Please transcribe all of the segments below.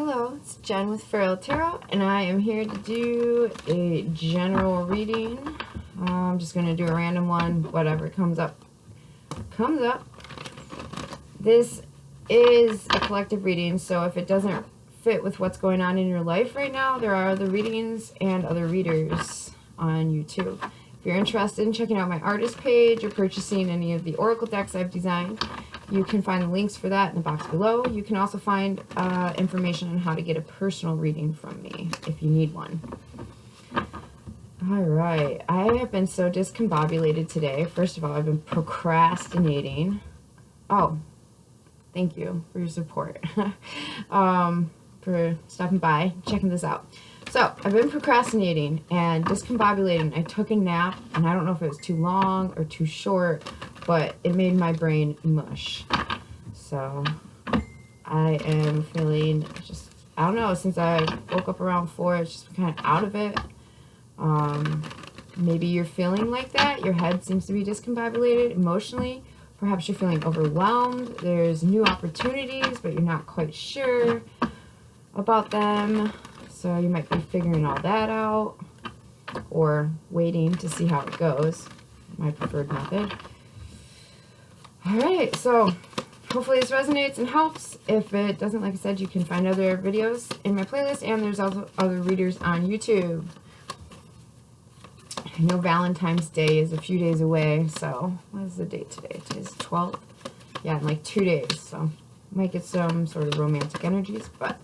Hello, it's Jen with Feral Tarot, and I am here to do a general reading. I'm just going to do a random one, whatever comes up. Comes up. This is a collective reading, so if it doesn't fit with what's going on in your life right now, there are other readings and other readers on YouTube. If you're interested in checking out my artist page or purchasing any of the oracle decks I've designed, you can find the links for that in the box below. You can also find information on how to get a personal reading from me if you need one. Alright, I have been so discombobulated today. First of all, I've been procrastinating. Oh, thank you for your support. For stopping by, checking this out. So, I've been procrastinating and discombobulating. I took a nap, and I don't know if it was too long or too short, but it made my brain mush. So, I am feeling just, I don't know, since I woke up around 4, it's just kind of out of it. Maybe you're feeling like that. Your head seems to be discombobulated emotionally. Perhaps you're feeling overwhelmed. There's new opportunities, but you're not quite sure about them. So you might be figuring all that out or waiting to see how it goes. My preferred method. Alright, so hopefully this resonates and helps. If it doesn't, like I said, you can find other videos in my playlist, and there's also other readers on YouTube. I know Valentine's Day is a few days away, so what is the date today? Today's 12th? Yeah, in like 2 days, so might get some sort of romantic energies, but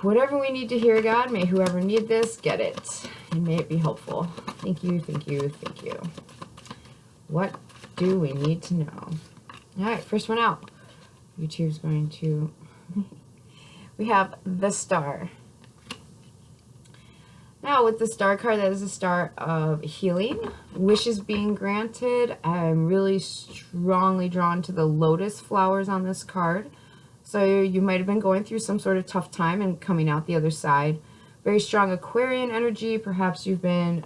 whatever we need to hear, God, may whoever need this get it, and may it be helpful. Thank you, thank you, thank you. What do we need to know? Alright, first one out. YouTube's going to... we have the Star. Now, with the Star card, that is a star of healing, wishes being granted. I'm really strongly drawn to the lotus flowers on this card. So you might have been going through some sort of tough time and coming out the other side. Very strong Aquarian energy. Perhaps you've been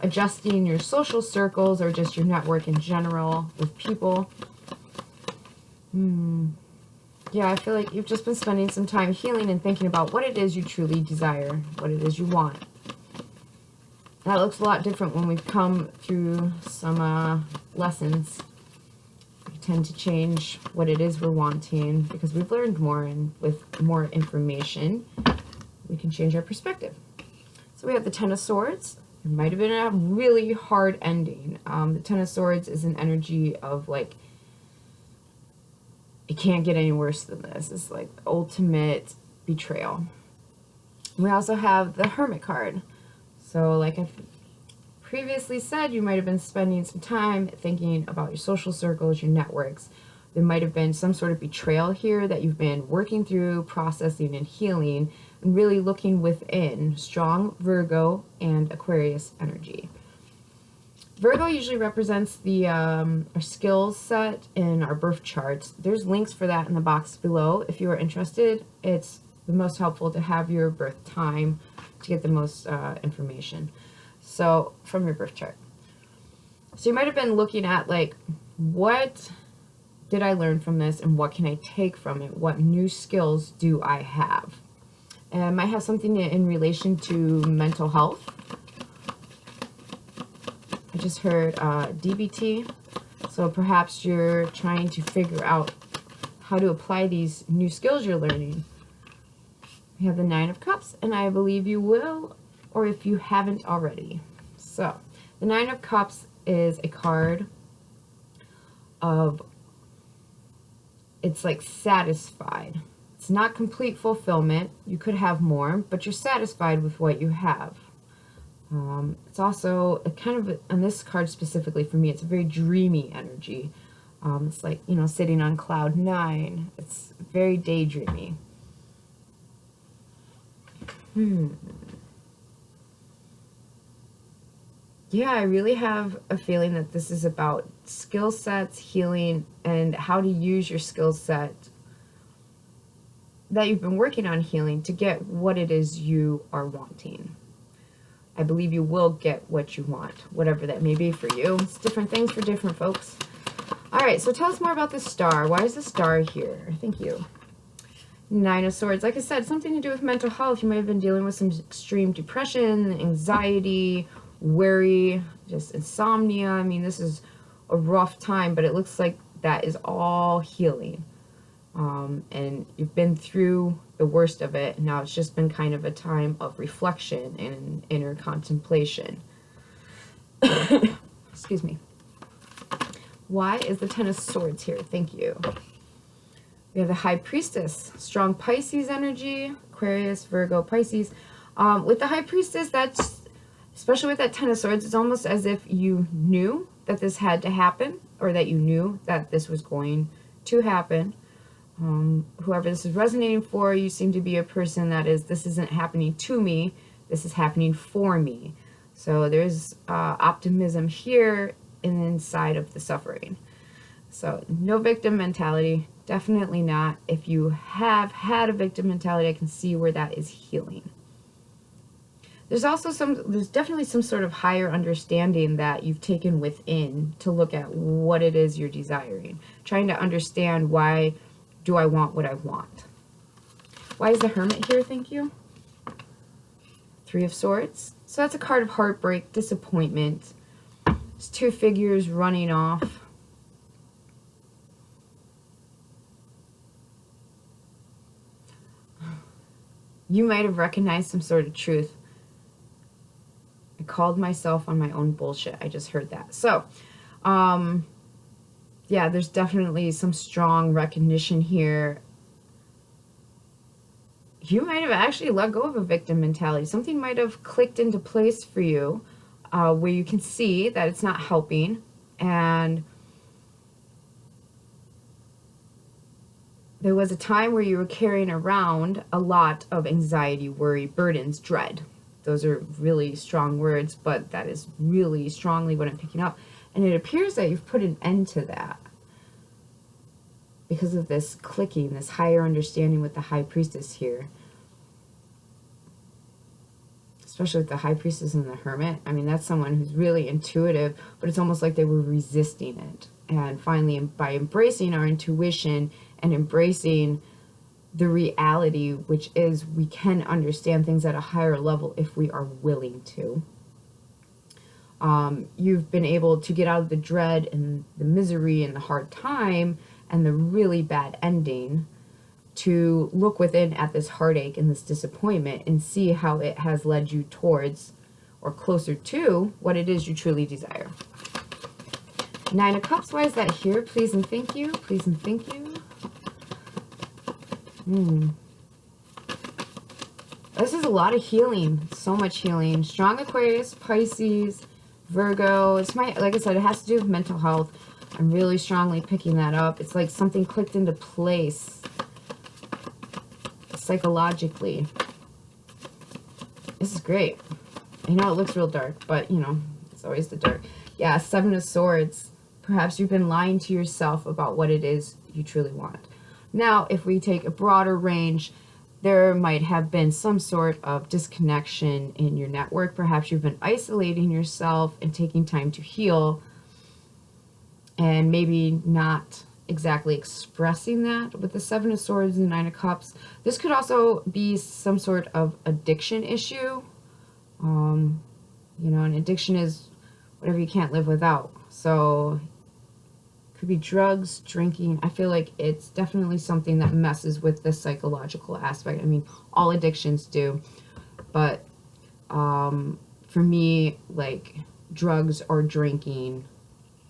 adjusting your social circles or just your network in general with people. Yeah, I feel like you've just been spending some time healing and thinking about what it is you truly desire, what it is you want. That looks a lot different when we've come through some lessons. We tend to change what it is we're wanting because we've learned more, and with more information, we can change our perspective. So we have the Ten of Swords. It might have been a really hard ending. The Ten of Swords is an energy of like, it can't get any worse than this. It's like the ultimate betrayal. We also have the Hermit card. So like I've previously said, you might have been spending some time thinking about your social circles, your networks. There might have been some sort of betrayal here that you've been working through, processing and healing, and really looking within. Strong Virgo and Aquarius energy. Virgo usually represents the our skills set in our birth charts. There's links for that in the box below if you are interested. It's the most helpful to have your birth time to get the most information. So, from your birth chart. So you might have been looking at like, what did I learn from this and what can I take from it? What new skills do I have? And I might have something in relation to mental health. I just heard DBT, so perhaps you're trying to figure out how to apply these new skills you're learning. We have the Nine of Cups, and I believe you will, or if you haven't already. So, the Nine of Cups is a card of, it's like satisfied. It's not complete fulfillment. You could have more, but you're satisfied with what you have. It's also a kind of, on this card specifically for me, it's a very dreamy energy. It's like, you know, sitting on cloud 9. It's very daydreamy. Yeah, I really have a feeling that this is about skill sets, healing, and how to use your skill set that you've been working on healing to get what it is you are wanting. I believe you will get what you want, whatever that may be for you. It's different things for different folks. All right, so tell us more about the Star. Why is the Star here? Thank you. Nine of Swords, like I said, something to do with mental health. You might have been dealing with some extreme depression, anxiety, worry, just insomnia. I mean, this is a rough time, but it looks like that is all healing. And you've been through the worst of it. Now it's just been kind of a time of reflection and inner contemplation. Excuse me. Why is the Ten of Swords here? Thank you. We have the High Priestess, strong Pisces energy, Aquarius, Virgo, Pisces. With the High Priestess, that's, especially with that Ten of Swords, it's almost as if you knew that this had to happen, or that you knew that this was going to happen. Whoever this is resonating for, you seem to be a person that is, this isn't happening to me, this is happening for me. So there's optimism here inside of the suffering. So no victim mentality, definitely not. If you have had a victim mentality, I can see where that is healing. There's also there's definitely some sort of higher understanding that you've taken within to look at what it is you're desiring. Trying to understand, why do I want what I want? Why is the Hermit here? Thank you. Three of Swords. So that's a card of heartbreak, disappointment. There's two figures running off. You might have recognized some sort of truth. I called myself on my own bullshit. I just heard that. So, yeah, there's definitely some strong recognition here. You might have actually let go of a victim mentality. Something might have clicked into place for you, where you can see that it's not helping. And there was a time where you were carrying around a lot of anxiety, worry, burdens, dread. Those are really strong words, but that is really strongly what I'm picking up. And it appears that you've put an end to that because of this clicking, this higher understanding with the High Priestess here. Especially with the High Priestess and the Hermit. I mean, that's someone who's really intuitive, but it's almost like they were resisting it. And finally, by embracing our intuition and embracing the reality, which is we can understand things at a higher level if we are willing to. You've been able to get out of the dread and the misery and the hard time and the really bad ending, to look within at this heartache and this disappointment and see how it has led you towards or closer to what it is you truly desire. Nine of Cups, why is that here? Please and thank you. Please and thank you. This is a lot of healing. So much healing. Strong Aquarius, Pisces, Virgo. It's like I said, it has to do with mental health. I'm really strongly picking that up. It's like something clicked into place psychologically. This is great. I know it looks real dark, but you know, it's always the dark. Yeah, Seven of Swords. Perhaps you've been lying to yourself about what it is you truly want. Now, if we take a broader range, there might have been some sort of disconnection in your network. Perhaps you've been isolating yourself and taking time to heal, and maybe not exactly expressing that with the Seven of Swords and the Nine of Cups. This could also be some sort of addiction issue. You know, an addiction is whatever you can't live without. So could be drugs, drinking. I feel like it's definitely something that messes with the psychological aspect. I mean, all addictions do, but for me, like drugs or drinking,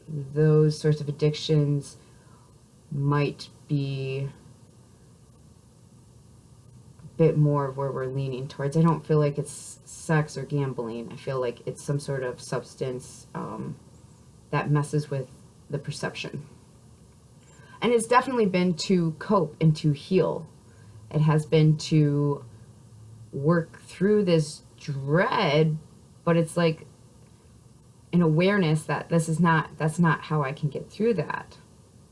those sorts of addictions might be a bit more of where we're leaning towards. I don't feel like it's sex or gambling. I feel like it's some sort of substance that messes with the perception. And it's definitely been to cope and to heal. It has been to work through this dread, but it's like an awareness that that's not how I can get through that.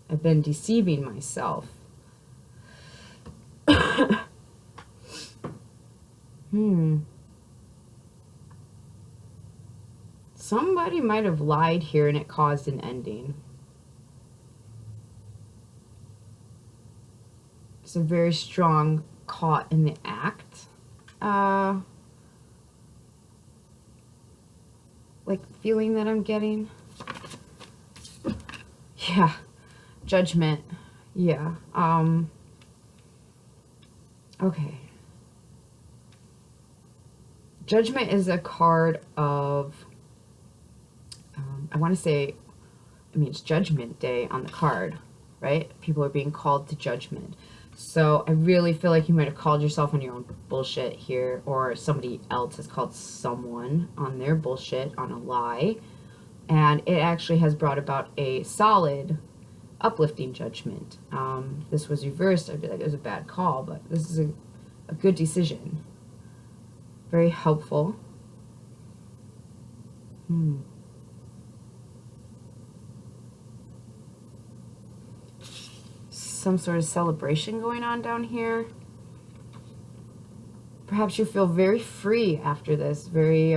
I've been deceiving myself. Somebody might have lied here and it caused an ending. It's a very strong caught in the act. Like feeling that I'm getting. Yeah. Judgment. Yeah. Okay. Judgment is a card of, I want to say, I mean, it's Judgment Day on the card, right? People are being called to judgment. So I really feel like you might have called yourself on your own bullshit here, or somebody else has called someone on their bullshit, on a lie. And it actually has brought about a solid, uplifting judgment. This was reversed. I'd be like, it was a bad call, but this is a good decision. Very helpful. Some sort of celebration going on down here. Perhaps you feel very free after this, very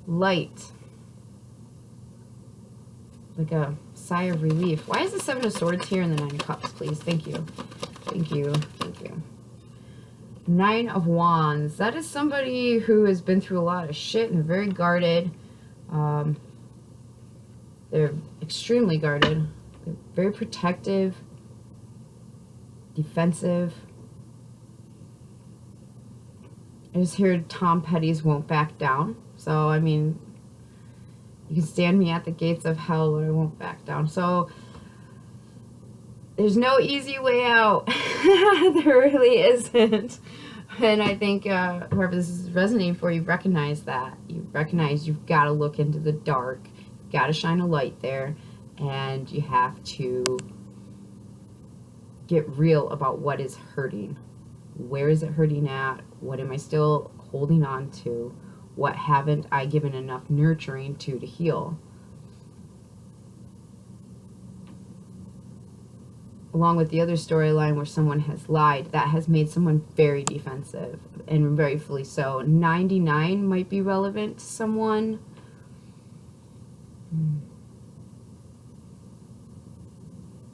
light. Like a sigh of relief. Why is the Seven of Swords here and the Nine of Cups, please? Thank you. Thank you. Thank you. Nine of Wands. That is somebody who has been through a lot of shit and very guarded. They're extremely guarded. They're very protective. Defensive. I just heard Tom Petty's Won't Back Down. So, I mean, you can stand me at the gates of hell, but I won't back down. So, there's no easy way out. There really isn't. And I think whoever this is resonating for, you recognize that. You recognize you've got to look into the dark. You've got to shine a light there. And you have to get real about what is hurting. Where is it hurting at? What am I still holding on to? What haven't I given enough nurturing to heal? Along with the other storyline where someone has lied, that has made someone very defensive, and rightfully so. 99 might be relevant to someone.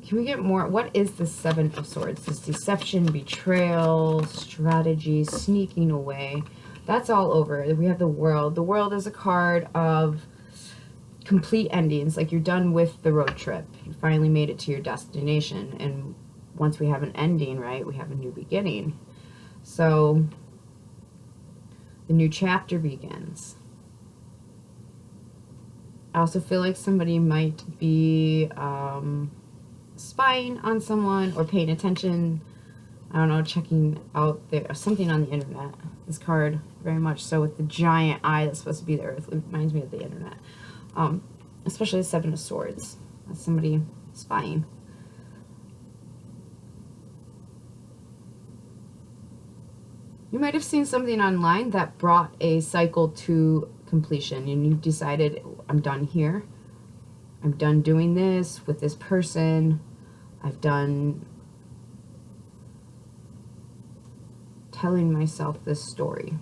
Can we get more? What is the Seven of Swords? This deception, betrayal, strategy, sneaking away. That's all over. We have the World. The World is a card of complete endings. Like you're done with the road trip. You finally made it to your destination. And once we have an ending, right, we have a new beginning. So the new chapter begins. I also feel like somebody might be spying on someone or paying attention. I don't know, checking out there, something on the internet. This card, very much so, with the giant eye that's supposed to be the earth, it reminds me of the internet. Especially the Seven of Swords. That's somebody spying. You might have seen something online that brought a cycle to completion, and you decided, I'm done here. I'm done doing this with this person. I've done telling myself this story.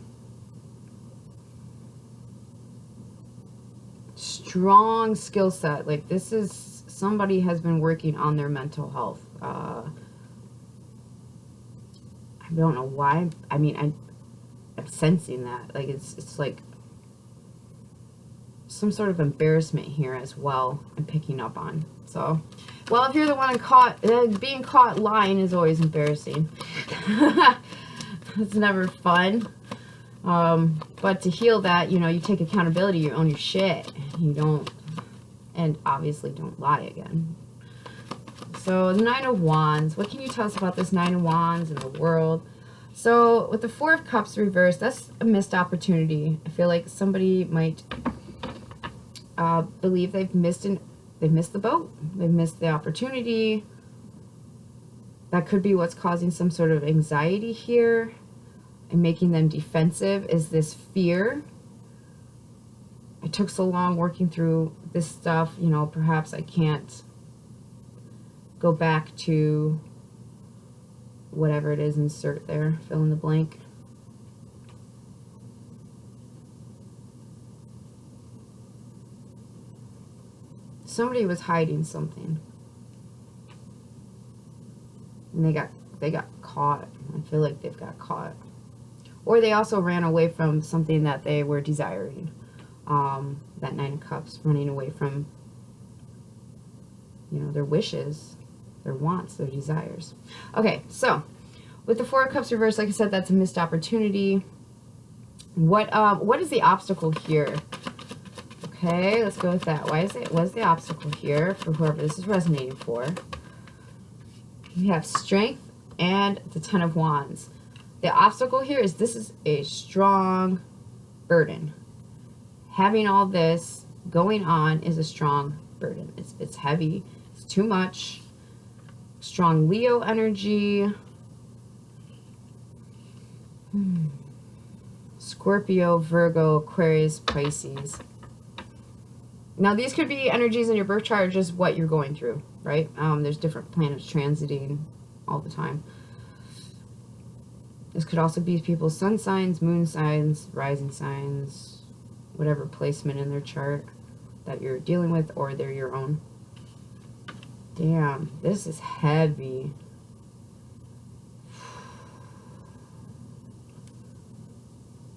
Strong skill set. Like this is somebody has been working on their mental health. I don't know why. I mean, I'm sensing that. Like it's like some sort of embarrassment here as well. I'm picking up on. So, well, if you're the one caught, being caught lying is always embarrassing. It's never fun. But to heal that, you know, you take accountability, you own your shit. You don't, and obviously don't lie again. So, the Nine of Wands. What can you tell us about this Nine of Wands and the World? So, with the Four of Cups reversed, that's a missed opportunity. I feel like somebody might believe they've missed the boat. They've missed the opportunity. That could be what's causing some sort of anxiety here and making them defensive, is this fear. I took so long working through this stuff, you know, perhaps I can't go back to whatever it is, insert there, fill in the blank. Somebody was hiding something. And they got they got caught. I feel like they've got caught. Or they also ran away from something that they were desiring. That Nine of Cups, running away from, you know, their wishes, their wants, their desires. Okay, so with the Four of Cups reversed, like I said, that's a missed opportunity. What is the obstacle here? Okay, let's go with that. What is the obstacle here for whoever this is resonating for? We have strength and the Ten of Wands. The obstacle here is this is a strong burden. Having all this going on is a strong burden. It's heavy. It's too much. Strong Leo energy. Scorpio, Virgo, Aquarius, Pisces. Now, these could be energies in your birth chart, or just what you're going through, right? There's different planets transiting all the time. This could also be people's sun signs, moon signs, rising signs, whatever placement in their chart that you're dealing with, or they're your own. Damn, this is heavy.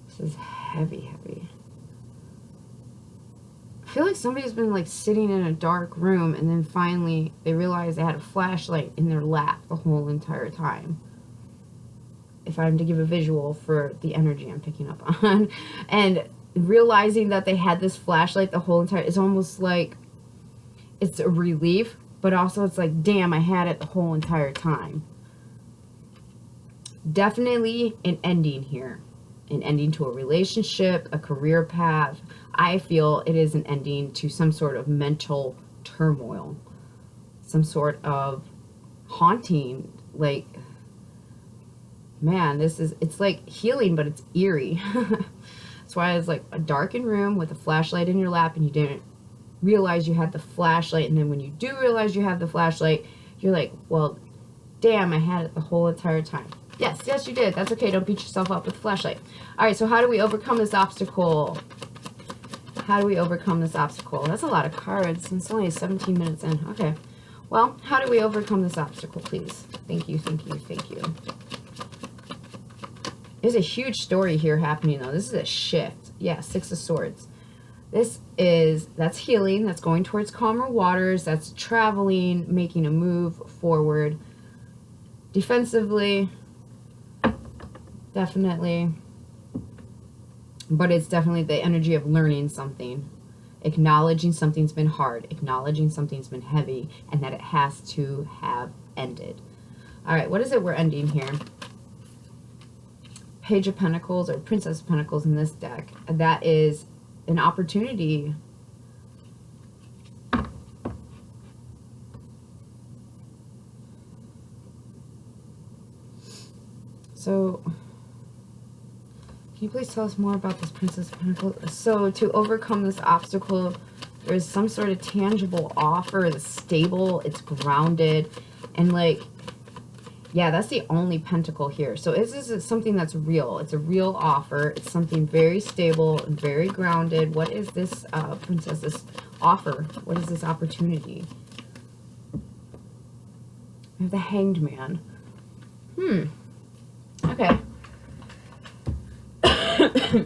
This is heavy, heavy. I feel like somebody's been like sitting in a dark room and then finally they realized they had a flashlight in their lap the whole entire time. If I'm to give a visual for the energy I'm picking up on. And realizing that they had this flashlight the whole entire, it's almost like it's a relief, but also it's like, damn, I had it the whole entire time. Definitely an ending here. An ending to a relationship, a career path. I feel it is an ending to some sort of mental turmoil. Some sort of haunting, like, man, it's like healing, but it's eerie. That's why it's like a darkened room with a flashlight in your lap and you didn't realize you had the flashlight. And then when you do realize you have the flashlight, you're like, well, damn, I had it the whole entire time. Yes, you did. That's okay. Don't beat yourself up with a flashlight. All right, so how do we overcome this obstacle? How do we overcome this obstacle? That's a lot of cards. It's only 17 minutes in. Okay. Well, how do we overcome this obstacle, please? Thank you, thank you, thank you. There's a huge story here happening, though. This is a shift. Yeah, Six of Swords. That's healing. That's going towards calmer waters. That's traveling, making a move forward. Defensively, definitely. But it's definitely the energy of learning something. Acknowledging something's been hard. Acknowledging something's been heavy. And that it has to have ended. All right, what is it we're ending here? Page of Pentacles or Princess of Pentacles in this deck. That is an opportunity. So, can you please tell us more about this Princess of Pentacles? So, to overcome this obstacle, there's some sort of tangible offer that's stable, it's grounded, and like, yeah, that's the only pentacle here. So this is something that's real. It's a real offer. It's something very stable and very grounded. What is this, Princess, this offer? What is this opportunity? We have the Hanged Man. Okay.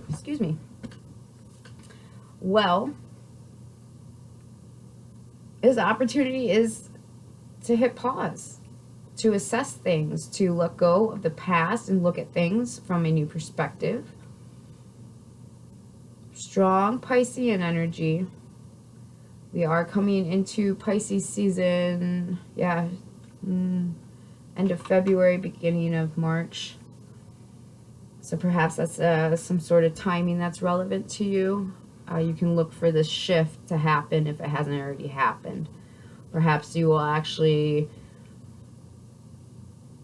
Excuse me. Well, this opportunity is to hit pause, to assess things, to let go of the past and look at things from a new perspective. Strong Piscean energy. We are coming into Pisces season, yeah, end of February, beginning of March. So perhaps that's some sort of timing that's relevant to you. You can look for this shift to happen if it hasn't already happened. Perhaps you will actually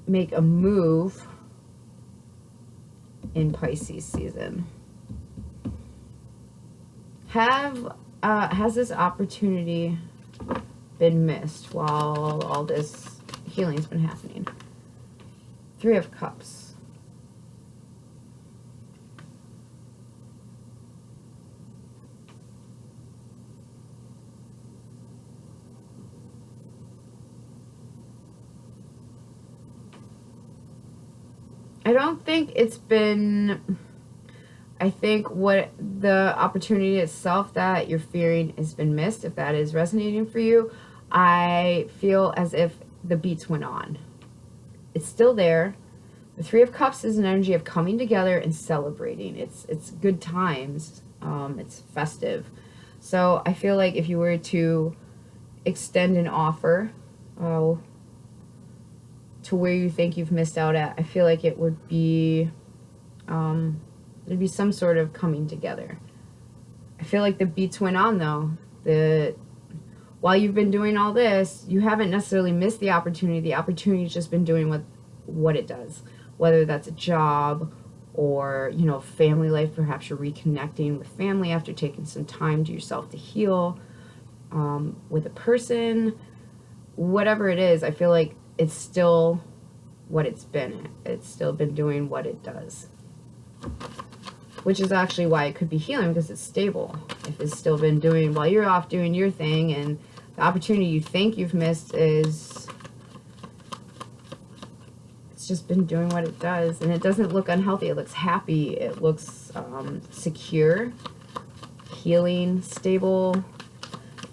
make a move in Pisces season. Has this opportunity been missed while all this healing's been happening? Three of Cups. I don't think it's been, I think what the opportunity itself that you're fearing has been missed, if that is resonating for you. I feel as if the beats went on. It's still there. The Three of Cups is an energy of coming together and celebrating. It's good times. It's festive. So I feel like if you were to extend an offer to where you think you've missed out at, I feel like it would be there'd be some sort of coming together. I feel like the beats went on though. While you've been doing all this, you haven't necessarily missed the opportunity. The opportunity's just been doing what it does. Whether that's a job or, you know, family life. Perhaps you're reconnecting with family after taking some time to yourself to heal. With a person, whatever it is, I feel like it's still what it's been. It's still been doing what it does. Which is actually why it could be healing, because it's stable. If it's still been doing, while you're off doing your thing, and the opportunity you think you've missed is, it's just been doing what it does. And it doesn't look unhealthy. It looks happy. It looks secure, healing, stable.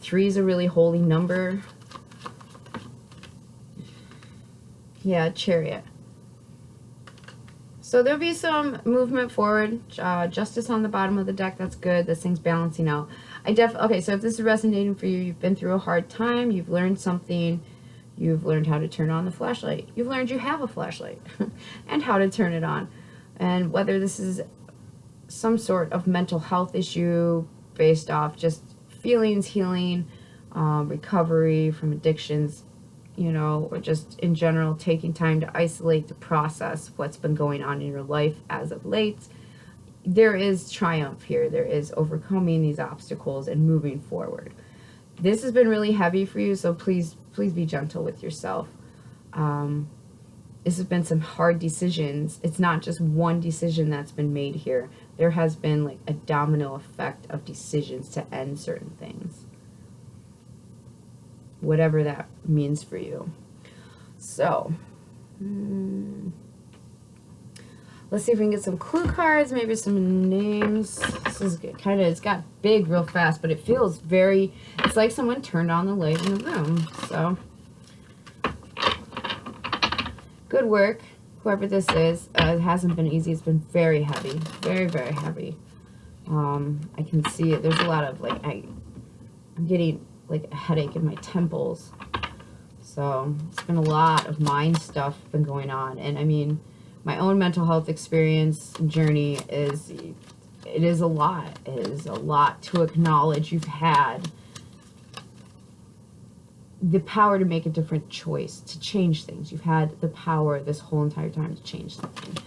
3 is a really holy number. Yeah, Chariot. So there'll be some movement forward. Justice on the bottom of the deck. That's good. This thing's balancing out. Okay, so if this is resonating for you, you've been through a hard time. You've learned something. You've learned how to turn on the flashlight. You've learned you have a flashlight and how to turn it on. And whether this is some sort of mental health issue based off just feelings, healing, recovery from addictions, you know, or just in general taking time to isolate, to process what's been going on in your life as of late, there is triumph here. There is overcoming these obstacles and moving forward. This has been really heavy for you, so please be gentle with yourself. This has been some hard decisions. It's not just one decision that's been made here. There has been like a domino effect of decisions to end certain things, whatever that means for you. So let's see if we can get some clue cards, maybe some names. This is kind of, it's got big real fast, but it feels very, it's like someone turned on the light in the room. So good work, whoever this is. It hasn't been easy. It's been very heavy, very, very heavy. I can see it. There's a lot of like, I'm getting like a headache in my temples. So it's been a lot of mind stuff been going on. And I mean, my own mental health experience and journey is, it is a lot. It is a lot to acknowledge. You've had the power to make a different choice, to change things. You've had the power this whole entire time to change something.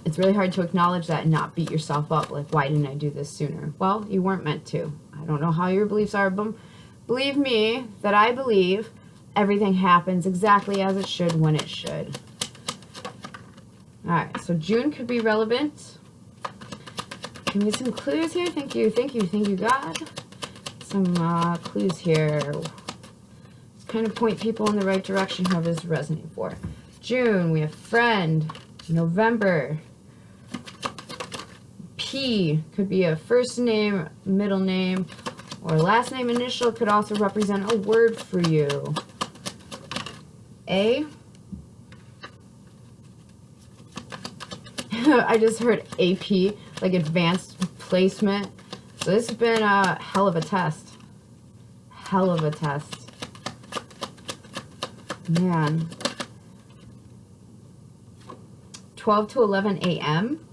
It's really hard to acknowledge that and not beat yourself up. Like, why didn't I do this sooner? Well, you weren't meant to. I don't know how your beliefs are, but believe me that I believe everything happens exactly as it should when it should. Alright, so June could be relevant. Give me some clues here. Thank you, God. Some clues here. Let's kind of point people in the right direction, whoever this is resonating for. June, we have friend. November. P could be a first name, middle name, or last name initial. Could also represent a word for you. A. I just heard AP, like advanced placement. So this has been a hell of a test. Hell of a test. Man. 12 to 11 a.m.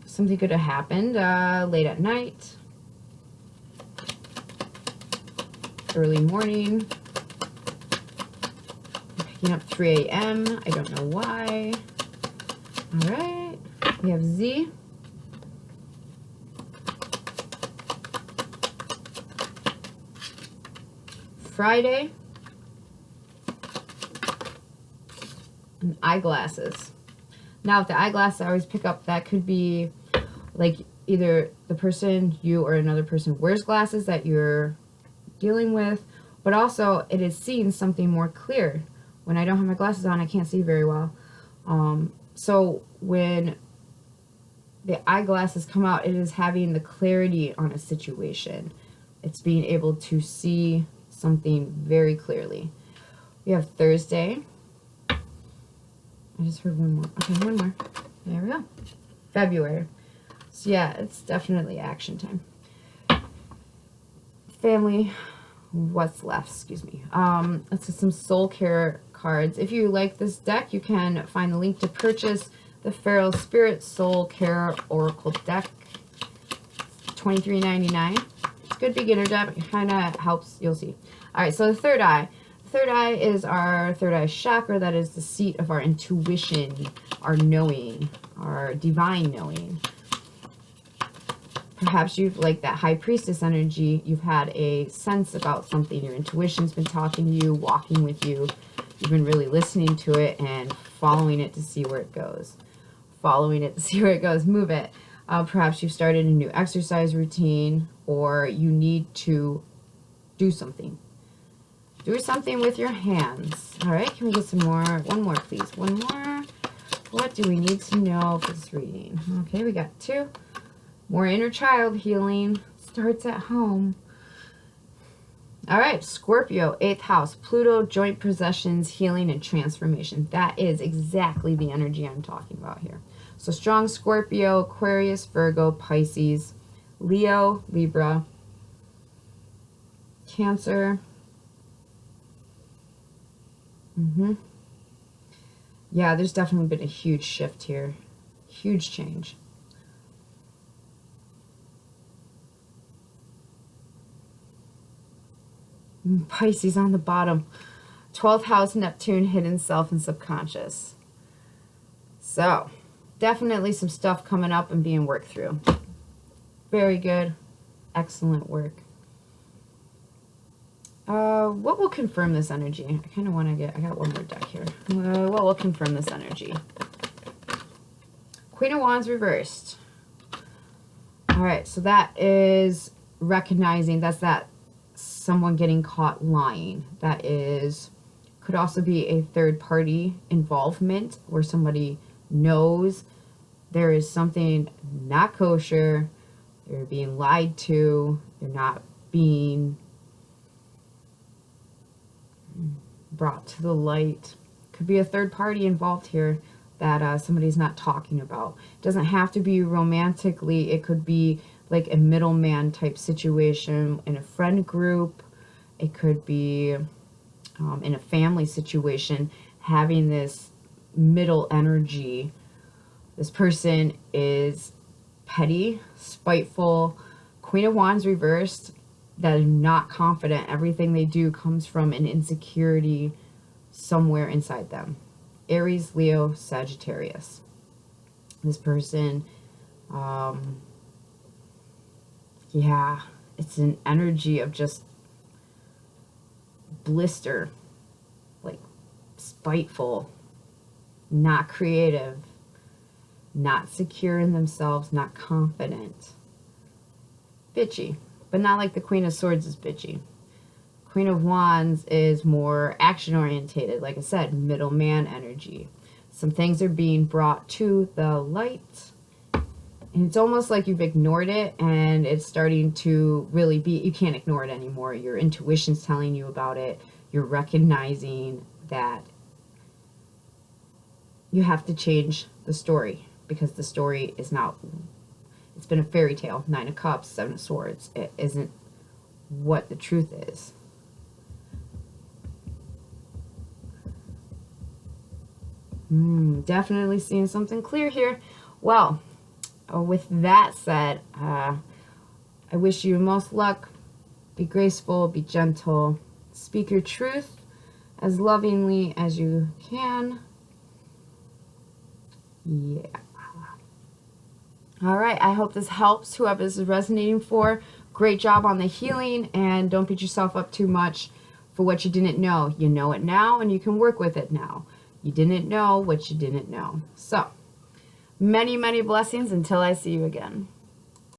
Something could have happened late at night. Early morning. Picking up 3 a.m. I don't know why. Alright. We have Z. Friday. And eyeglasses. Now with the eyeglasses, I always pick up, that could be like either the person, you or another person wears glasses that you're dealing with, but also it is seeing something more clear. When I don't have my glasses on, I can't see very well. So when the eyeglasses come out, it is having the clarity on a situation. It's being able to see something very clearly. We have Thursday. I just heard one more. Okay, one more. There we go. February. So yeah, it's definitely action time. Family. What's left? Excuse me. Let's get some soul care cards. If you like this deck, you can find the link to purchase the Feral Spirit Soul Care Oracle deck. $23.99. It's a good beginner deck. It kind of helps. You'll see. All right, so the third eye. The third eye is our third eye chakra. That is the seat of our intuition, our knowing, our divine knowing. Perhaps you've, like that high priestess energy, you've had a sense about something. Your intuition's been talking to you, walking with you. You've been really listening to it and following it to see where it goes. Following it to see where it goes. Move it. Perhaps you've started a new exercise routine, or you need to do something. Do something with your hands. All right, can we get some more? One more, please. One more. What do we need to know for this reading? Okay, we got 2. More inner child healing starts at home. All right, Scorpio, 8th house, Pluto, joint possessions, healing, and transformation. That is exactly the energy I'm talking about here. So strong Scorpio, Aquarius, Virgo, Pisces, Leo, Libra, Cancer. Yeah, there's definitely been a huge shift here. Huge change. Pisces on the bottom. 12th house, Neptune, hidden self and subconscious. So, definitely some stuff coming up and being worked through. Very good. Excellent work. What will confirm this energy? I kind of want to get, I got one more deck here. What will confirm this energy? Queen of Wands reversed. All right, so that is recognizing, that's that someone getting caught lying. That is, could also be a third party involvement where somebody knows there is something not kosher, they're being lied to, they're not being brought to the light. Could be a third party involved here that somebody's not talking about. It doesn't have to be romantically. It could be like a middleman type situation in a friend group. It could be in a family situation, having this middle energy. This person is petty, spiteful, Queen of Wands reversed, that are not confident. Everything they do comes from an insecurity somewhere inside them. Aries, Leo, Sagittarius. This person, yeah, it's an energy of just blister, like spiteful, not creative, not secure in themselves, not confident, bitchy, but not like the Queen of Swords is bitchy. Queen of Wands is more action orientated, like I said, middleman energy. Some things are being brought to the light, and it's almost like you've ignored it, and it's starting to really be, you can't ignore it anymore. Your intuition's telling you about it. You're recognizing that you have to change the story, because the story is not, it's been a fairy tale, 9 of Cups, 7 of Swords. It isn't what the truth is. Definitely seeing something clear here. Well, with that said, I wish you most luck. Be graceful, be gentle, speak your truth as lovingly as you can. Yeah. All right, I hope this helps whoever this is resonating for. Great job on the healing, and don't beat yourself up too much for what you didn't know. You know it now, and you can work with it now. You didn't know what you didn't know. So, many, many blessings until I see you again.